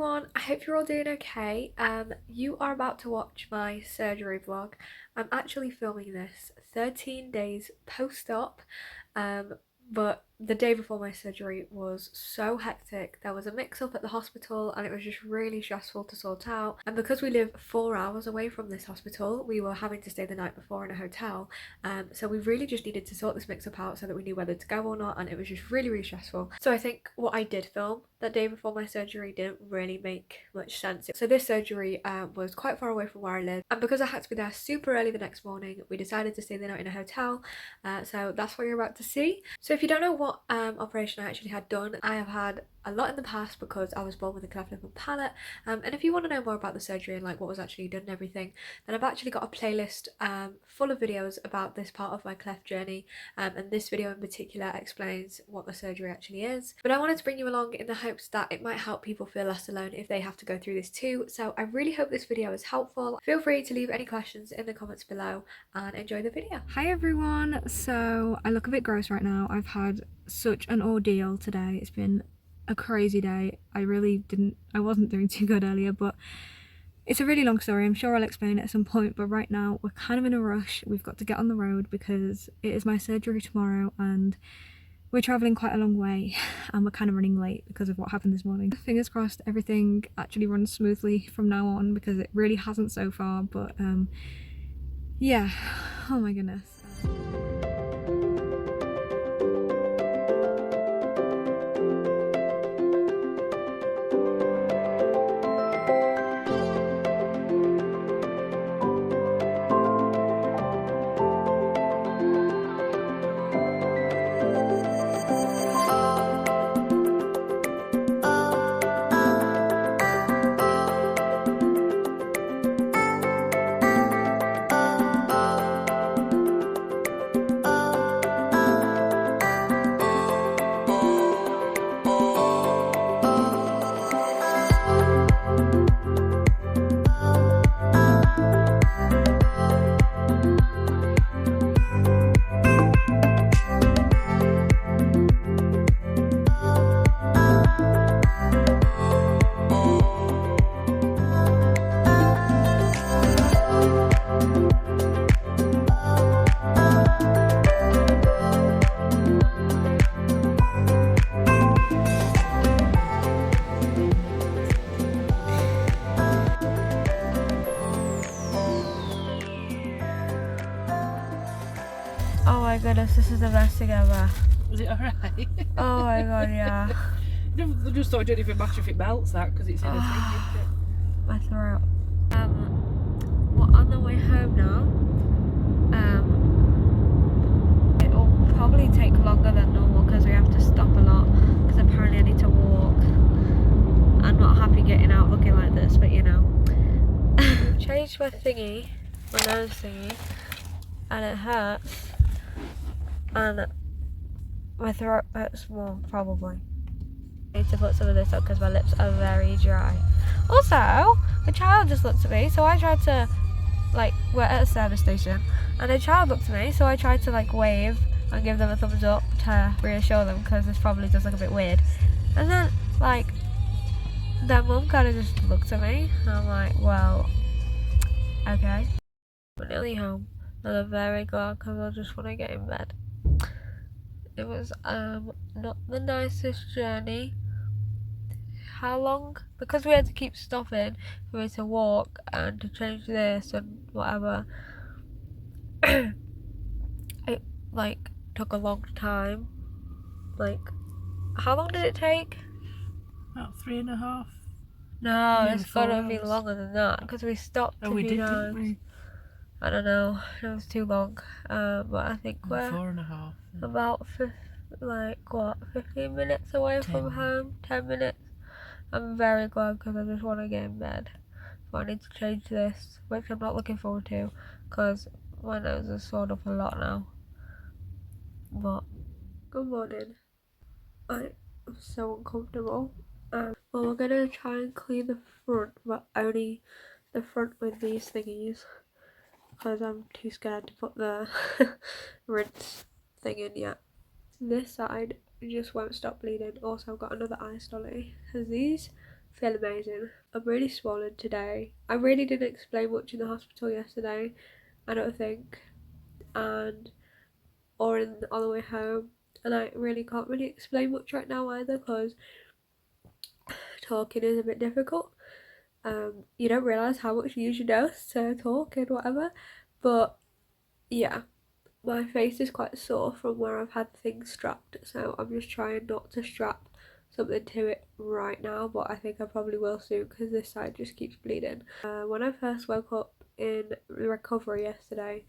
everyone, I hope you're all doing okay. You are about to watch my surgery vlog. I'm actually filming this 13 days post-op, but the day before my surgery was so hectic. There was a mix-up at the hospital and it was just really stressful to sort out. And because we live 4 hours away from this hospital, we were having to stay the night before in a hotel. So we really just needed to sort this mix-up out so that we knew whether to go or not, and it was just really stressful. So I think what I did film that day before my surgery didn't really make much sense. So this surgery was quite far away from where I live, and because I had to be there super early the next morning, we decided to stay the night in a hotel. So that's what you're about to see. So if you don't know what operation I actually had done, I have had a lot in the past because I was born with a cleft lip and palate. And if you want to know more about the surgery and like what was actually done and everything, then I've actually got a playlist full of videos about this part of my cleft journey, and this video in particular explains what the surgery actually is. But I wanted to bring you along in the hopes that it might help people feel less alone if they have to go through this too. So I really hope this video is helpful. Feel free to leave any questions in the comments below and enjoy the video. Hi everyone, so I look a bit gross right now. I've had such an ordeal today. It's been a crazy day. I wasn't doing too good earlier, but it's a really long story. I'm sure I'll explain it at some point, but right now we're kind of in a rush. We've got to get on the road because it is my surgery tomorrow and we're travelling quite a long way and we're kind of running late because of what happened this morning. Fingers crossed everything actually runs smoothly from now on, because it really hasn't so far, but yeah, oh my goodness. Oh my goodness, this is the best thing ever. Was it alright? Oh my god, yeah. I just thought it didn't even matter if it melts that, because it's in a thing, isn't it? My throat. We're on the way home now. It'll probably take longer than normal because we have to stop a lot, because apparently I need to walk. I'm not happy getting out looking like this, but you know. I've changed my thingy, my nose thingy, and it hurts. And my throat hurts more, probably. I need to put some of this up because my lips are very dry. Also, a child just looked at me, so I tried to, like, we're at a service station, and a child looked at me, so I tried to, like, wave and give them a thumbs up to reassure them, because this probably does look a bit weird. And then, like, their mum kind of just looked at me, and I'm like, well, okay. We're nearly home, and I'm very glad because I just want to get in bed. It was not the nicest journey. How long? Because we had to keep stopping for me to walk and to change this and whatever. It like took a long time. Like, how long did it take? About 3.5. No, Nearly it's gotta 4 be hours. longer than that because we stopped. Oh, we did, didn't times. we? I don't know. It was too long. But I think we're 4.5. about 15 minutes away 10. from home. 10 minutes. I'm very glad because I just want to get in bed. So I need to change this, which I'm not looking forward to because my nose is swelled up a lot now. But good morning. I am so uncomfortable. Well, we're gonna try and clean the front, but only the front with these thingies because I'm too scared to put the rinse thing in yet. This side just won't stop bleeding. Also, I've got another eye stolly because these feel amazing. I'm really swollen today. I really didn't explain much in the hospital yesterday, I don't think, and or on the way home, and I really can't really explain much right now either because talking is a bit difficult. You don't realise how much you use your nose to talk and whatever, but yeah, my face is quite sore from where I've had things strapped, so I'm just trying not to strap something to it right now, but I think I probably will soon because this side just keeps bleeding. When I first woke up in recovery yesterday,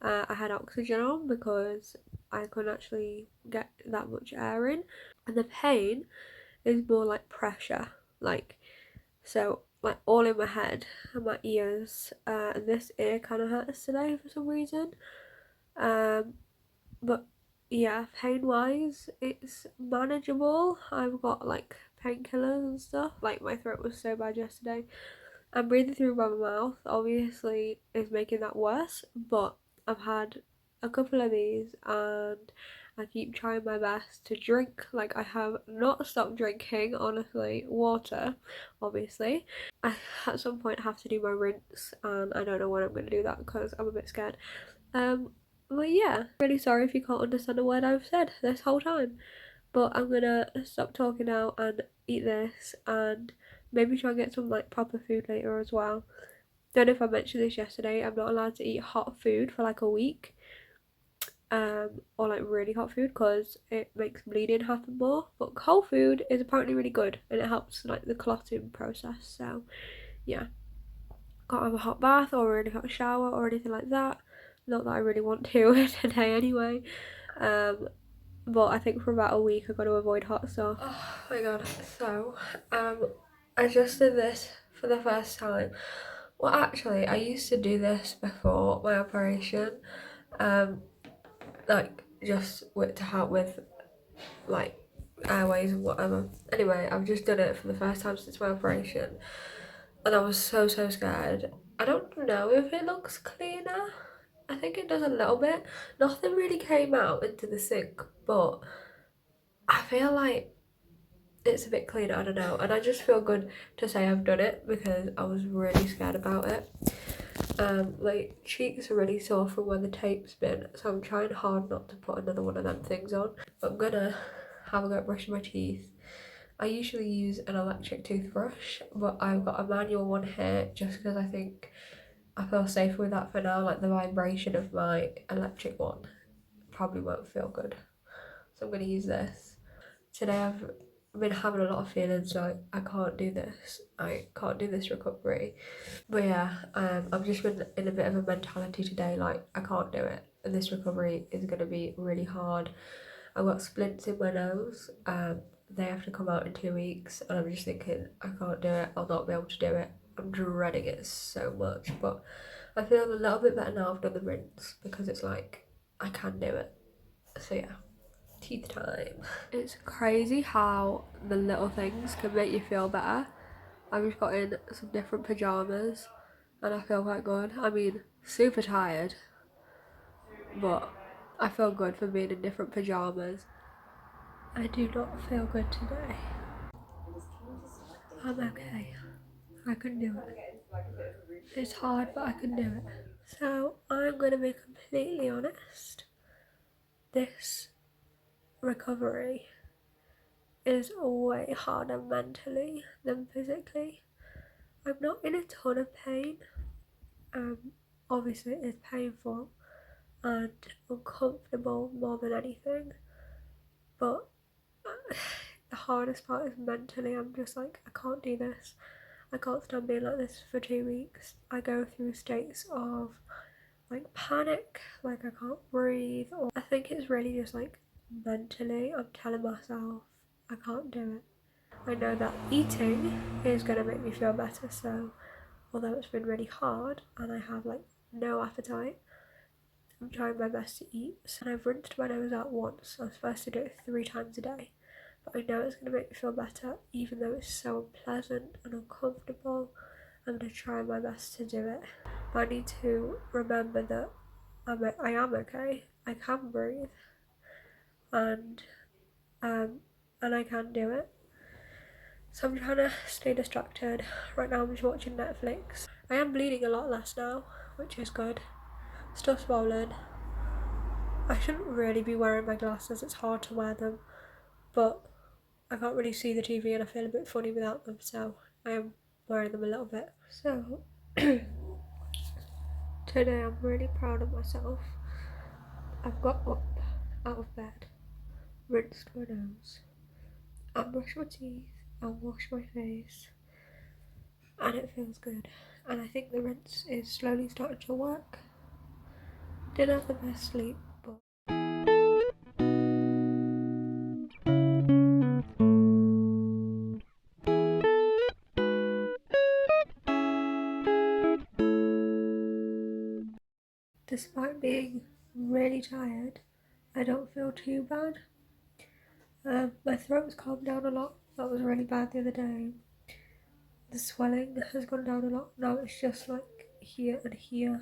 I had oxygen on because I couldn't actually get that much air in, and the pain is more like pressure, like so like all in my head and my ears, and this ear kind of hurts today for some reason. But yeah, pain wise it's manageable. I've got like painkillers and stuff. Like my throat was so bad yesterday, and breathing through my mouth obviously is making that worse, but I've had a couple of these and I keep trying my best to drink. Like I have not stopped drinking, honestly, water, obviously. I at some point have to do my rinse and I don't know when I'm going to do that because I'm a bit scared. But yeah, really sorry if you can't understand a word I've said this whole time. But I'm gonna stop talking now and eat this and maybe try and get some like proper food later as well. Don't know if I mentioned this yesterday, I'm not allowed to eat hot food for like a week. Or like really hot food because it makes bleeding happen more. But cold food is apparently really good and it helps like the clotting process. So yeah, can't have a hot bath or a really hot shower or anything like that. Not that I really want to today anyway. But I think for about a week I've got to avoid hot stuff. Oh my god, so I just did this for the first time. Well actually I used to do this before my operation. Like just to help with like airways and whatever. Anyway, I've just done it for the first time since my operation and I was so scared. I don't know if it looks cleaner. I think it does a little bit. Nothing really came out into the sink, but I feel like it's a bit cleaner, I don't know. And I just feel good to say I've done it because I was really scared about it. My cheeks are really sore from where the tape's been, so I'm trying hard not to put another one of them things on. But I'm gonna have a go at brushing my teeth. I usually use an electric toothbrush, but I've got a manual one here just because I think I feel safer with that for now. Like the vibration of my electric one probably won't feel good, so I'm gonna use this. Today I've been having a lot of feelings like I can't do this recovery. But yeah, I've just been in a bit of a mentality today like I can't do it and this recovery is going to be really hard. I've got splints in my nose, they have to come out in 2 weeks and I'm just thinking I can't do it, I'll not be able to do it. I'm dreading it so much, but I feel a little bit better now I've done the rinse because it's like I can do it. So yeah, teeth time. It's crazy how the little things can make you feel better. I've just got in some different pyjamas and I feel quite good. I mean, super tired, but I feel good for being in different pyjamas. I do not feel good today. I'm okay. I can do it. It's hard, but I can do it. So, I'm gonna be completely honest. This recovery is way harder mentally than physically. I'm not in a ton of pain. Obviously it is painful and uncomfortable more than anything, but the hardest part is mentally. I'm just like, I can't do this. I can't stand being like this for 2 weeks. I go through states of like panic, like I can't breathe, or I think it's really just like mentally I'm telling myself I can't do it. I know that eating is going to make me feel better, so although it's been really hard and I have like no appetite, I'm trying my best to eat. And I've rinsed my nose out once. I was supposed to do it 3 times a day, but I know it's going to make me feel better even though it's so unpleasant and uncomfortable. I'm going to try my best to do it, but I need to remember that I am okay. I can breathe and I can do it. So I'm trying to stay distracted. Right now I'm just watching Netflix. I am bleeding a lot less now, which is good. Still swollen. I shouldn't really be wearing my glasses, it's hard to wear them, but I can't really see the TV and I feel a bit funny without them, so I am wearing them a little bit. So today I'm really proud of myself. I've got up out of bed, rinsed my nose, and brushed my teeth and washed my face, and it feels good. And I think the rinse is slowly starting to work. Didn't have the best sleep, but despite being really tired, I don't feel too bad. My throat's calmed down a lot. That was really bad the other day. The swelling has gone down a lot. Now it's just like here and here.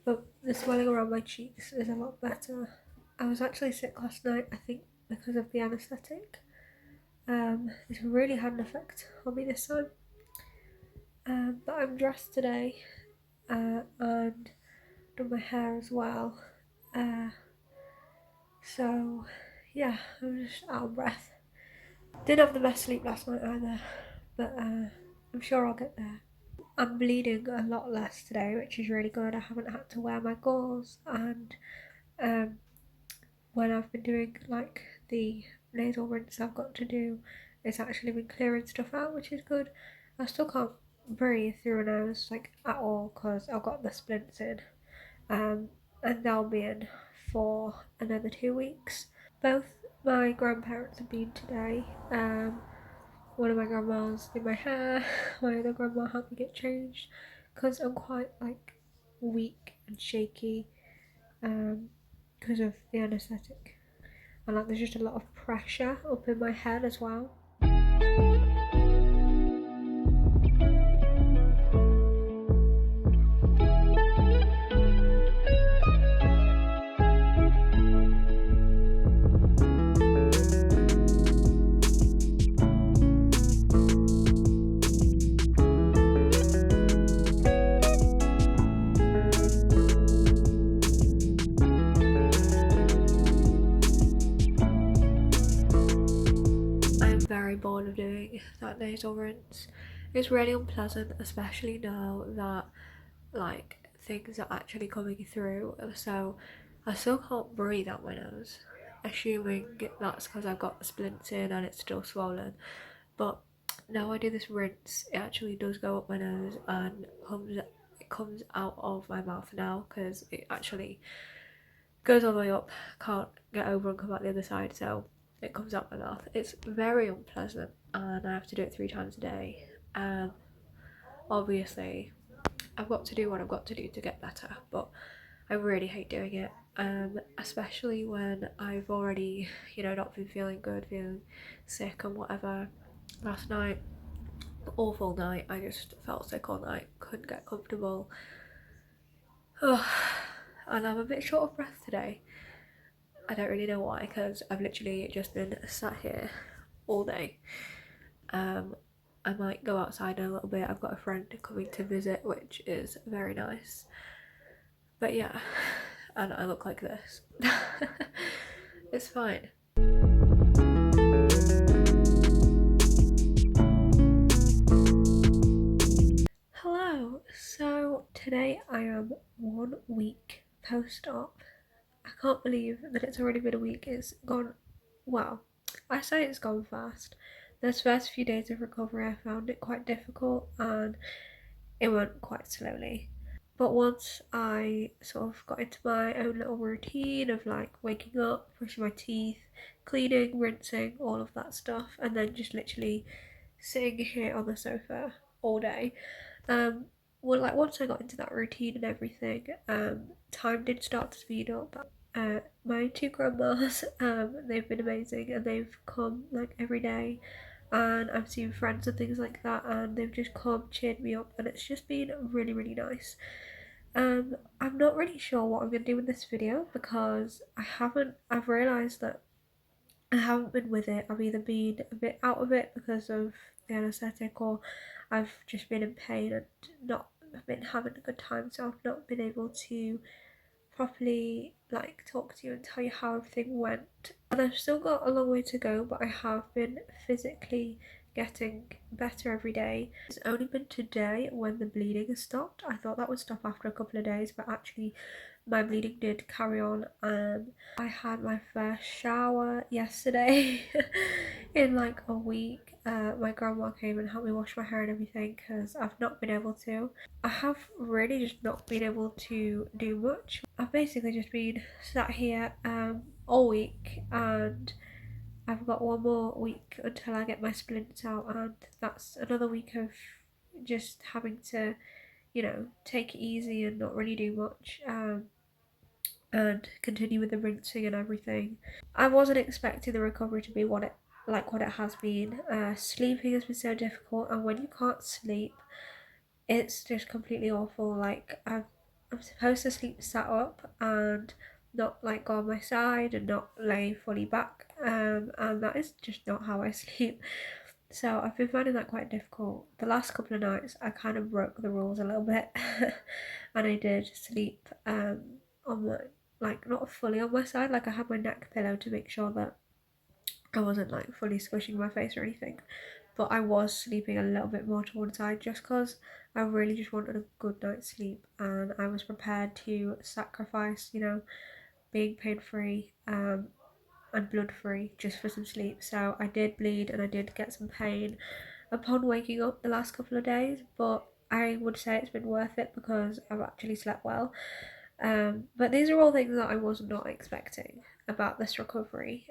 But the swelling around my cheeks is a lot better. I was actually sick last night, I think, because of the anaesthetic. It's really had an effect on me this time. But I'm dressed today and done my hair as well. So yeah, I'm just out of breath. Didn't have the best sleep last night either, but I'm sure I'll get there. I'm bleeding a lot less today, which is really good. I haven't had to wear my gauze, and when I've been doing like the nasal rinse I've got to do, it's actually been clearing stuff out, which is good. I still can't breathe through a nose like at all because I've got the splints in, and they'll be in for another 2 weeks. Both my grandparents have been today. One of my grandmas did my hair, my other grandma helped me get changed because I'm quite like weak and shaky because of the anaesthetic, and like there's just a lot of pressure up in my head as well. Very bored of doing that nasal rinse. It's really unpleasant, especially now that like things are actually coming through, so I still can't breathe out my nose, assuming that's because I've got the splints in and it's still swollen. But now I do this rinse, it actually does go up my nose and it comes out of my mouth now because it actually goes all the way up, can't get over and come out the other side, so it comes out my mouth. It's very unpleasant and I have to do it 3 times a day. Obviously I've got to do what I've got to do to get better, but I really hate doing it, especially when I've already, not been feeling good, feeling sick and whatever. Last night, awful night, I just felt sick all night, couldn't get comfortable. And I'm a bit short of breath today. I don't really know why, because I've literally just been sat here all day. I might go outside in a little bit. I've got a friend coming to visit, which is very nice. But yeah, and I look like this. It's fine. Hello, so today I am 1 week post-op. I can't believe that it's already been a week. It's gone, well, I say it's gone fast. Those first few days of recovery I found it quite difficult and it went quite slowly. But once I sort of got into my own little routine of like waking up, brushing my teeth, cleaning, rinsing, all of that stuff, and then just literally sitting here on the sofa all day, well, like once I got into that routine and everything, time did start to speed up. My 2 grandmas, they've been amazing and they've come like every day, and I've seen friends and things like that, and they've just come, cheered me up, and it's just been really, really nice. I'm not really sure what I'm going to do with this video because I've realised that I haven't been with it. I've either been a bit out of it because of the anaesthetic, or I've just been in pain and not been having a good time, so I've not been able to properly like talk to you and tell you how everything went. And I've still got a long way to go, but I have been physically getting better every day. It's only been today when the bleeding has stopped. I thought that would stop after a couple of days, but actually my bleeding did carry on. I had my first shower yesterday in like a week. My grandma came and helped me wash my hair and everything because I've not been able to. I have really just not been able to do much. I've basically just been sat here all week, and I've got one more week until I get my splints out, and that's another week of just having to, you know, take it easy and not really do much. And continue with the rinsing and everything. I wasn't expecting the recovery to be what it has been. Sleeping has been so difficult, and when you can't sleep, it's just completely awful. Like I'm supposed to sleep sat up and not like go on my side and not lay fully back, and that is just not how I sleep. So I've been finding that quite difficult. The last couple of nights I kind of broke the rules a little bit and I did sleep on my, like not fully on my side, like I had my neck pillow to make sure that I wasn't like fully squishing my face or anything, but I was sleeping a little bit more to one side just because I really just wanted a good night's sleep, and I was prepared to sacrifice, you know, being pain free and blood free just for some sleep. So I did bleed and I did get some pain upon waking up the last couple of days, but I would say it's been worth it because I've actually slept well. But these are all things that I was not expecting about this recovery.